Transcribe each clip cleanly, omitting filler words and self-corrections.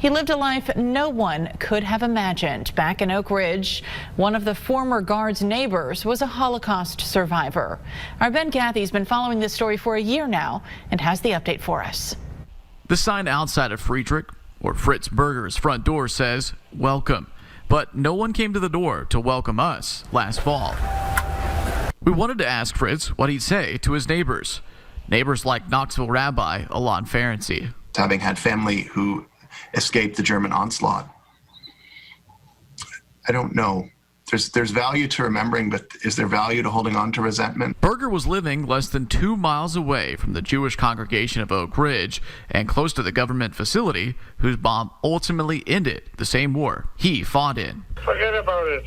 He lived a life no one could have imagined. Back in Oak Ridge, one of the former guard's neighbors was a Holocaust survivor. Our Ben Cathy's been following this story for a year now and has the update for us. The sign outside of Friedrich, or Fritz Berger's front door says, "Welcome." But no one came to the door to welcome us last fall. We wanted to ask Fritz what he'd say to his neighbors. Neighbors like Knoxville Rabbi Alon Ferenczi. Having had family who escaped the German onslaught, I don't know. There's value to remembering, but is there value to holding on to resentment? Berger was living less than 2 miles away from the Jewish congregation of Oak Ridge and close to the government facility whose bomb ultimately ended the same war he fought in. Forget about it.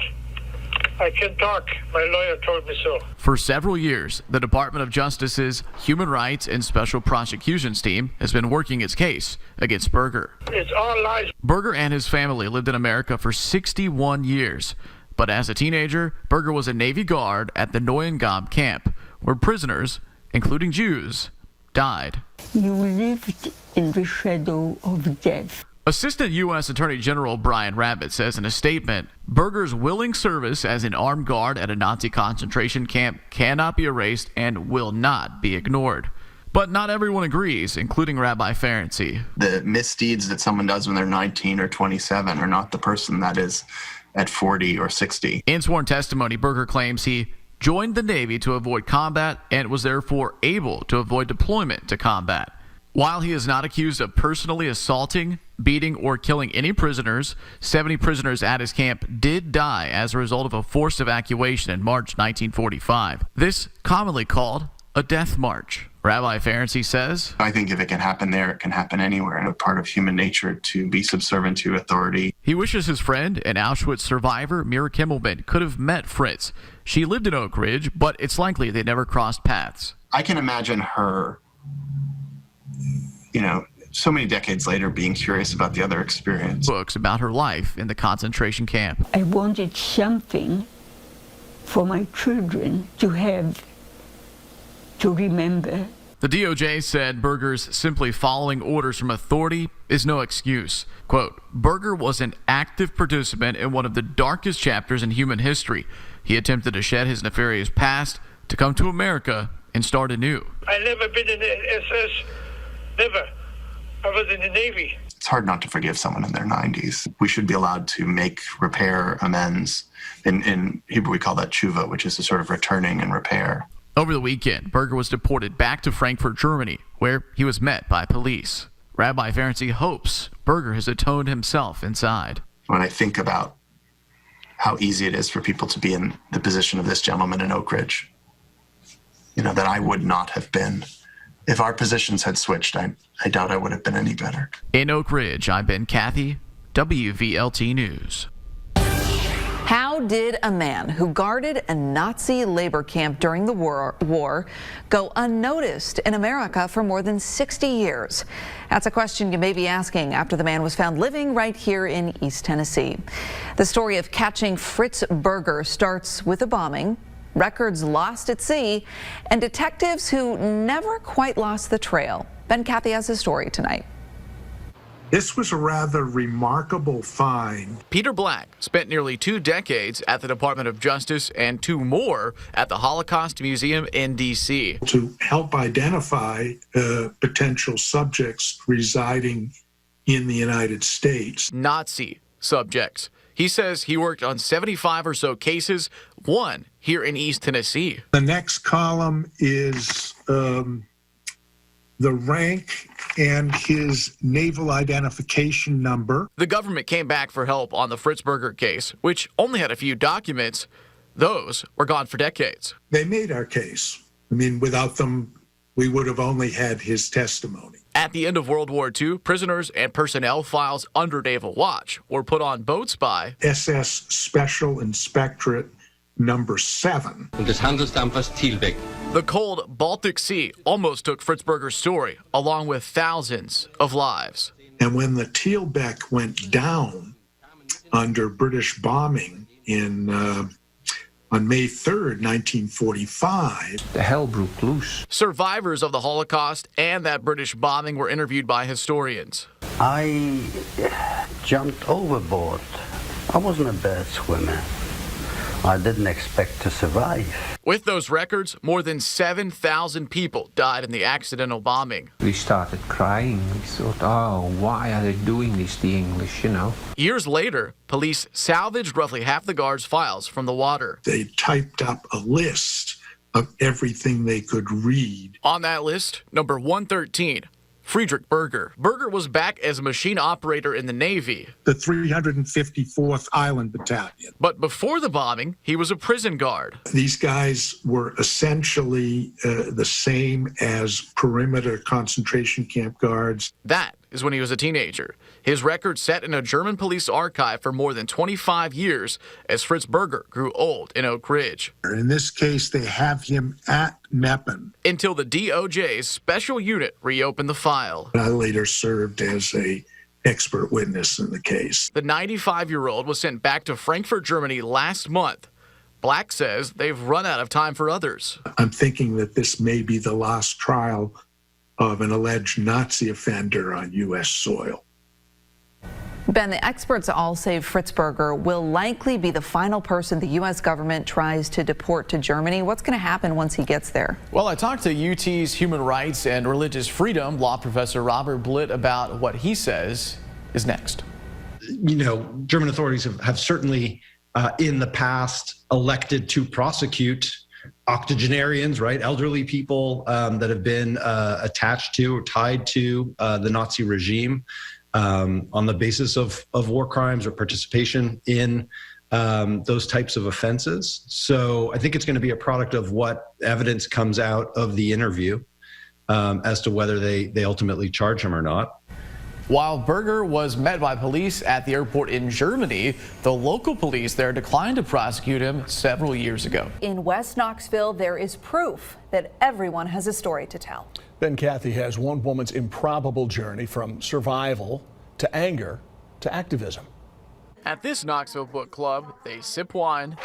I can talk. My lawyer told me so. For several years, the Department of Justice's Human Rights and Special Prosecutions team has been working its case against Berger. It's all lies. Berger and his family lived in America for 61 years. But as a teenager, Berger was a Navy guard at the Neuengamme camp, where prisoners, including Jews, died. You lived in the shadow of death. Assistant U.S. Attorney General Brian Rabbitt says in a statement, Berger's willing service as an armed guard at a Nazi concentration camp cannot be erased and will not be ignored. But not everyone agrees, including Rabbi Ferenczi. The misdeeds that someone does when they're 19 or 27 are not the person that is at 40 or 60. In sworn testimony, Berger claims he joined the Navy to avoid combat and was therefore able to avoid deployment to combat. While he is not accused of personally assaulting, beating, or killing any prisoners, 70 prisoners at his camp did die as a result of a forced evacuation in March 1945. This commonly called a death march. Rabbi Ferenczi says, I think if it can happen there, it can happen anywhere, and a part of human nature to be subservient to authority. He wishes his friend and Auschwitz survivor Mira Kimmelman could have met Fritz. She lived in Oak Ridge, but it's likely they never crossed paths. I can imagine her, so many decades later being curious about the other experience. Books about her life in the concentration camp. I wanted something for my children to have, to remember. The DOJ said Berger's simply following orders from authority is no excuse. Quote, Berger was an active participant in one of the darkest chapters in human history. He attempted to shed his nefarious past to come to America and start anew. I never been in the SS. Never. I was in the Navy. It's hard not to forgive someone in their 90s. We should be allowed to make repair, amends. In Hebrew, we call that tshuva, which is a sort of returning and repair. Over the weekend, Berger was deported back to Frankfurt, Germany, where he was met by police. Rabbi Ferenczi hopes Berger has atoned himself inside. When I think about how easy it is for people to be in the position of this gentleman in Oak Ridge, that I would not have been. If our positions had switched, I doubt I would have been any better. In Oak Ridge, I'm Ben Cathy, WVLT News. How did a man who guarded a Nazi labor camp during the war go unnoticed in America for more than 60 years? That's a question you may be asking after the man was found living right here in East Tennessee. The story of catching Fritz Berger starts with a bombing, records lost at sea, and detectives who never quite lost the trail. Ben Cathy has his story tonight. This was a rather remarkable find. Peter Black spent nearly 2 decades at the Department of Justice and 2 more at the Holocaust Museum in D.C. To help identify potential subjects residing in the United States. Nazi subjects. He says he worked on 75 or so cases, one here in East Tennessee. The next column is the rank and his naval identification number. The government came back for help on the Fritz Berger case, which only had a few documents. Those were gone for decades. They made our case. Without them, we would have only had his testimony. At the end of World War II, prisoners and personnel files under naval watch were put on boats by SS Special Inspectorate Number 7. Und des Handelsdampfers Thielbeck. The cold Baltic Sea almost took Fritz Berger's story, along with thousands of lives. And when the Thielbeck went down under British bombing in On May 3rd, 1945, the hell broke loose. Survivors of the Holocaust and that British bombing were interviewed by historians. I jumped overboard. I wasn't a bad swimmer. I didn't expect to survive. With those records, more than 7,000 people died in the accidental bombing. We started crying. We thought, oh, why are they doing this, the English, you know? Years later, police salvaged roughly half the guards' files from the water. they typed up a list of everything they could read. On that list, number 113, Fritz Berger. Berger was back as a machine operator in the Navy. The 354th Island Battalion. But before the bombing, he was a prison guard. These guys were essentially the same as perimeter concentration camp guards. That is when he was a teenager. His record set in a German police archive for more than 25 years as Fritz Berger grew old in Oak Ridge. In this case, they have him at Meppen. Until the DOJ's special unit reopened the file. I later served as a expert witness in the case. The 95-year-old was sent back to Frankfurt, Germany last month. Black says they've run out of time for others. I'm thinking that this may be the last trial of an alleged Nazi offender on U.S. soil. Ben, the experts all say Fritz Berger will likely be the final person the U.S. government tries to deport to Germany. What's going to happen once he gets there? Well, I talked to UT's human rights and religious freedom law professor Robert Blitt about what he says is next. You know, German authorities have certainly in the past elected to prosecute octogenarians, right? Elderly people that have been attached to or tied to the Nazi regime on the basis of war crimes or participation in those types of offenses. So I think it's going to be a product of what evidence comes out of the interview as to whether they ultimately charge him or not. While Berger was met by police at the airport in Germany, the local police there declined to prosecute him several years ago. In West Knoxville, there is proof that everyone has a story to tell. Ben Cathy has one woman's improbable journey from survival to anger to activism. At this Knoxville book club, they sip wine,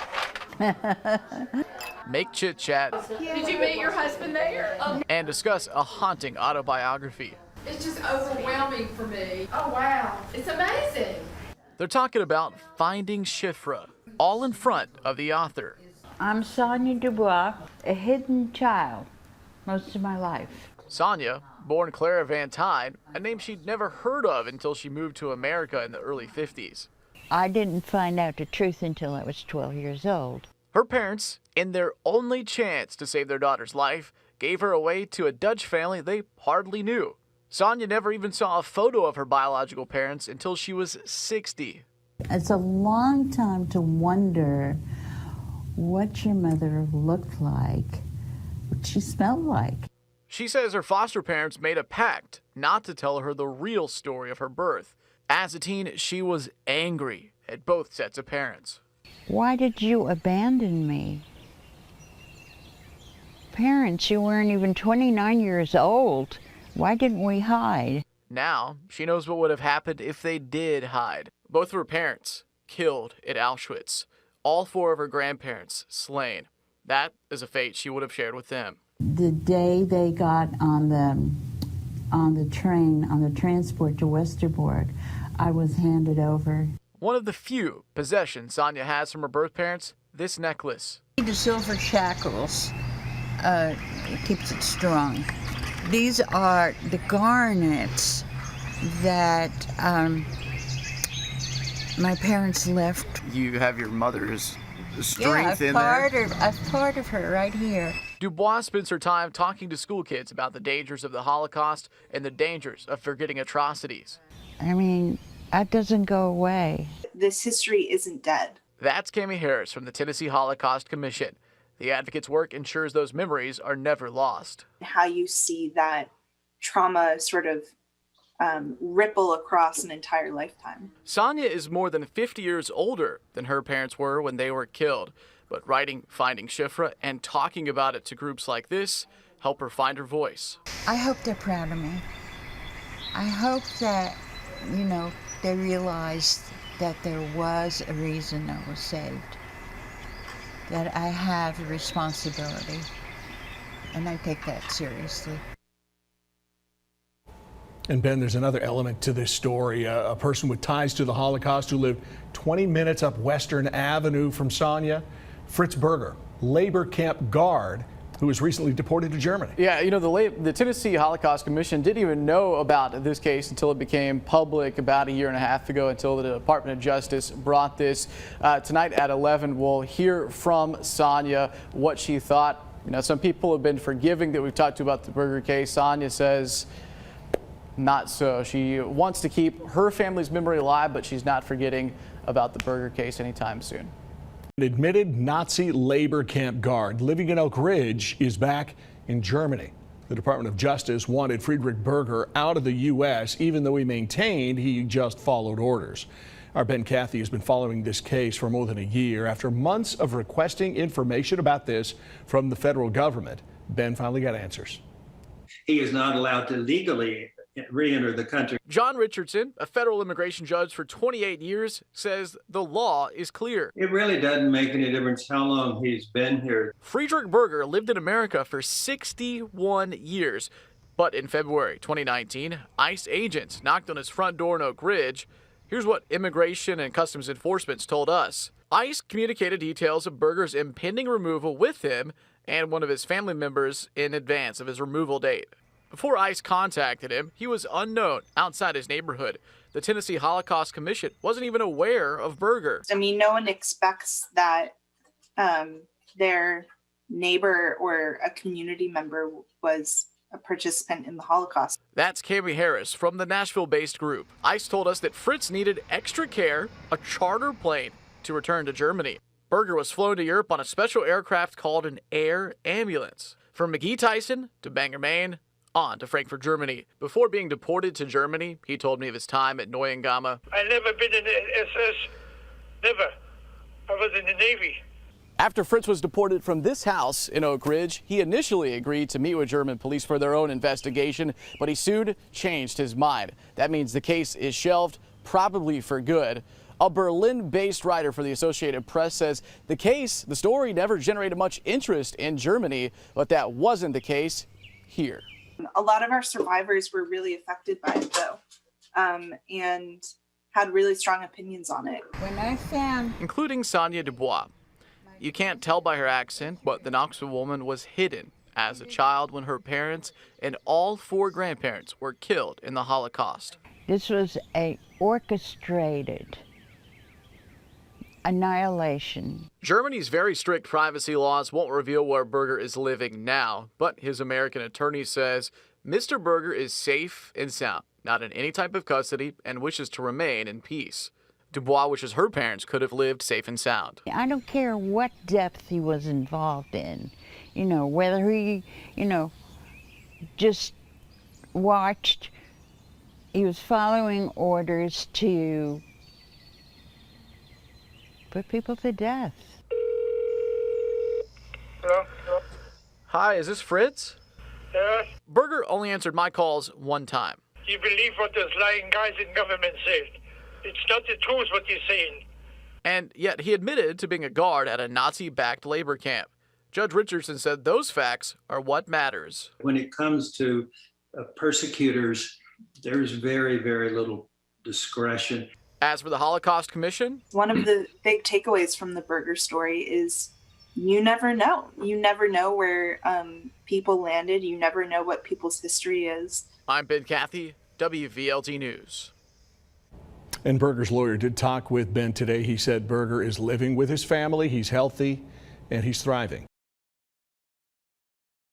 make chit-chat, Did you meet your husband there? and discuss a haunting autobiography. It's just overwhelming for me. Oh, wow. It's amazing. They're talking about finding Shifra, all in front of the author. I'm Sonia Dubois, a hidden child most of my life. Sonia, born Clara Van Tyne, a name she'd never heard of until she moved to America in the early 50s. I didn't find out the truth until I was 12 years old. Her parents, in their only chance to save their daughter's life, gave her away to a Dutch family they hardly knew. Sonia never even saw a photo of her biological parents until she was 60. It's a long time to wonder what your mother looked like, what she smelled like. She says her foster parents made a pact not to tell her the real story of her birth. As a teen, she was angry at both sets of parents. Why did you abandon me? Parents, you weren't even 29 years old. Why didn't we hide? Now, she knows what would have happened if they did hide. Both of her parents killed at Auschwitz. All four of her grandparents slain. That is a fate she would have shared with them. The day they got on the train, on the transport to Westerbork, I was handed over. One of the few possessions Sonia has from her birth parents, this necklace. The silver shackles keeps it strong. These are the garnets that my parents left. You have your mother's strength in there? I've part of her right here. Dubois spends her time talking to school kids about the dangers of the Holocaust and the dangers of forgetting atrocities. I mean, that doesn't go away. This history isn't dead. That's Cami Harris from the Tennessee Holocaust Commission. The advocate's work ensures those memories are never lost. How you see that trauma sort of ripple across an entire lifetime. Sonia is more than 50 years older than her parents were when they were killed. But writing Finding Shifra and talking about it to groups like this help her find her voice. I hope they're proud of me. I hope that, you know, they realize that there was a reason I was saved. that I have the responsibility, and I take that seriously. And Ben, there's another element to this story. A person with ties to the Holocaust who lived 20 minutes up Western Avenue from Sonia, Fritz Berger, labor camp guard, who was recently deported to Germany. Yeah, you know, the Tennessee Holocaust Commission didn't even know about this case until it became public about a year and a half ago, until the Department of Justice brought this. Tonight at 11, we'll hear from Sonia what she thought. You know, some people have been forgiving that we've talked to about the Berger case. Sonia says not so. She wants to keep her family's memory alive, but she's not forgetting about the Berger case anytime soon. An admitted Nazi labor camp guard living in Oak Ridge is back in Germany. The Department of Justice wanted Fritz Berger out of the U.S., even though he maintained he just followed orders. Our Ben Cathy has been following this case for more than a year. After months of requesting information about this from the federal government, Ben finally got answers. He is not allowed to legally re-enter the country. John Richardson, a federal immigration judge for 28 years, says the law is clear. It really doesn't make any difference how long he's been here. Fritz Berger lived in America for 61 years. But in February 2019, ICE agents knocked on his front door in Oak Ridge. Here's what Immigration and Customs Enforcement told us. ICE communicated details of Berger's impending removal with him and one of his family members in advance of his removal date. Before ICE contacted him, he was unknown outside his neighborhood. The Tennessee Holocaust Commission wasn't even aware of Berger. I mean, no one expects that their neighbor or a community member was a participant in the Holocaust. That's Cami Harris from the Nashville-based group. ICE told us that Fritz needed extra care, a charter plane, to return to Germany. Berger was flown to Europe on a special aircraft called an air ambulance. From McGee Tyson to Bangor, Maine, on to Frankfurt, Germany. Before being deported to Germany, he told me of his time at Neuengamme. I never been in the SS, never. I was in the Navy. After Fritz was deported from this house in Oak Ridge, he initially agreed to meet with German police for their own investigation, but he soon changed his mind. That means the case is shelved, probably for good. A Berlin-based writer for the Associated Press says the story never generated much interest in Germany, but that wasn't the case here. A lot of our survivors were really affected by it, though, and had really strong opinions on it. When I found, including Sonia Dubois. You can't tell by her accent, but the Knoxville woman was hidden as a child when her parents and all 4 grandparents were killed in the Holocaust. this was a orchestrated annihilation. Germany's very strict privacy laws won't reveal where Berger is living now, but his American attorney says Mr. Berger is safe and sound, not in any type of custody, and wishes to remain in peace. Dubois wishes her parents could have lived safe and sound. I don't care what depth he was involved in, whether he, just watched, he was following orders to put people to death. Hello? Hi, is this Fritz? Yes? Berger only answered my calls one time. You believe what those lying guys in government say. It's not the truth what you're saying. And yet he admitted to being a guard at a Nazi-backed labor camp. Judge Richardson said those facts are what matters. When it comes to persecutors, there's very, very little discretion. As for the Holocaust Commission? One of the big takeaways from the Berger story is you never know. You never know where people landed. You never know what people's history is. I'm Ben Cathy, WVLT News. And Berger's lawyer did talk with Ben today. He said Berger is living with his family, he's healthy, and he's thriving.